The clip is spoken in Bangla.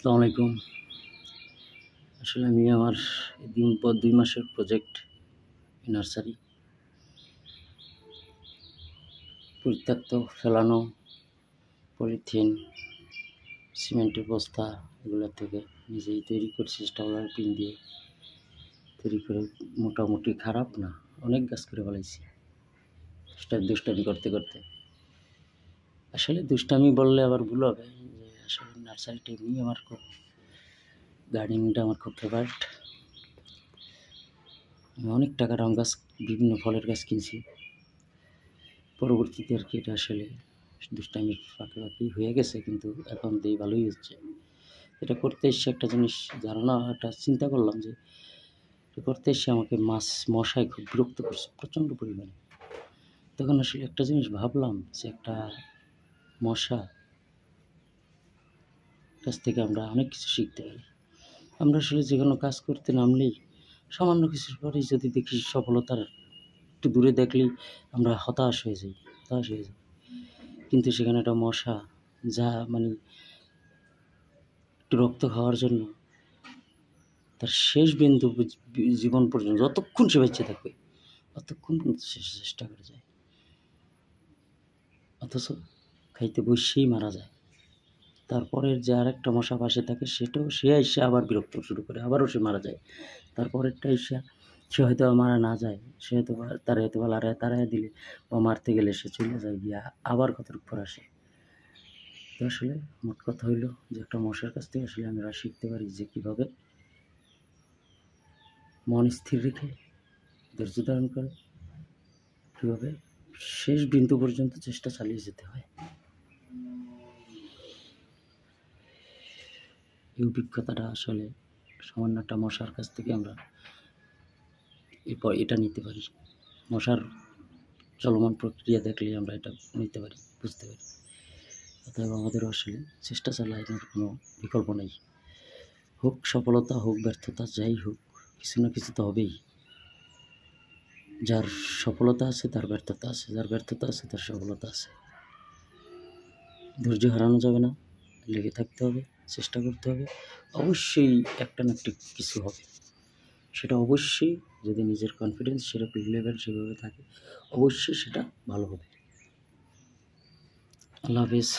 আসসালামু আলাইকুম। আসলে আমি আমার ২ মাসের প্রজেক্ট নার্সারি পরিত্যক্ত ফেলানো পলিথিন, সিমেন্টের বস্তা এগুলো থেকে নিজেই তৈরি করছি স্টেপলার পিন দিয়ে তৈরি করে। মোটামুটি খারাপ না, অনেক গাছ করে ফেলাইছি দুষ্টামি করতে করতে। আসলে দুষ্টামি বললে আবার ভুল হবে, যে আসলে নার্সারিটা এমনি আমার খুব, গার্ডেনিংটা আমার খুব ফেভারিট। আমি অনেক টাকার আম গাছ, বিভিন্ন ফলের গাছ কিনছি। পরবর্তীতে আর কি এটা আসলে দুষ্টামির ফাঁকি হয়ে গেছে, কিন্তু এখন দিয়ে ভালোই হচ্ছে। এটা করতে এসে একটা জিনিস ধারণা, একটা চিন্তা করলাম যে এটা করতে এসে আমাকে মশায় খুব বিরক্ত করছে প্রচণ্ড পরিমাণে। তখন আসলে একটা জিনিস ভাবলাম যে একটা মশা কাছ থেকে আমরা অনেক কিছু শিখতে পারি। আমরা আসলে যে কোনো কাজ করতে নামলেই সামান্য কিছুর পরেই যদি দেখি সফলতার একটু দূরে দেখলেই আমরা হতাশ হয়ে যাই। কিন্তু সেখানে একটা মশা, যা মানে একটু রক্ত খাওয়ার জন্য তার শেষ বিন্দু জীবন পর্যন্ত যতক্ষণ সে বেঁচে থাকবে ততক্ষণ পর্যন্ত সে চেষ্টা করে যায়, অথচ খাইতে বসেই মারা যায়। তারপরের যে আরেকটা মশা পাশে থাকে সে এসে আবার বিরক্ত শুরু করে, আবারও সে মারা যায়। তারপরেরটা এসে সে হয়তো মারা না যায়, সে হয়তো তারা হয়তো তারাই দিলে বা মারতে গেলে সে চলে যায়, গিয়া আবার কতটুকু পর আসে। তো আসলে মোট কথা হইল যে একটা মশার কাছ থেকে আসলে আমরা শিখতে পারি যে কীভাবে মন স্থির রেখে ধৈর্য ধারণ করে কীভাবে শেষ বিন্দু পর্যন্ত চেষ্টা চালিয়ে যেতে হয়। এই অভিজ্ঞতাটা আসলে সামান্য একটা মশার কাছ থেকে আমরা এরপর এটা নিতে পারি। মশার চলমান প্রক্রিয়া দেখলেই আমরা এটা নিতে পারি, বুঝতে পারি। অতএব আমাদেরও আসলে চেষ্টা চালানোর কোনো বিকল্প নেই। হোক সফলতা, হোক ব্যর্থতা, যাই হোক কিছু না কিছু তো হবেই। যার সফলতা আছে তার ব্যর্থতা আছে, যার ব্যর্থতা আছে তার সফলতা আছে। ধৈর্য হারানো যাবে না, লেগে থাকতে হবে, চেষ্টা করতে হবে। অবশ্যই একটা না একটা কিছু হবে, সেটা অবশ্যই, যদি নিজের কনফিডেন্স সেরকম লেভেল সেভাবে থাকে, অবশ্যই সেটা ভালো হবে। আল্লাহ হাফেজ।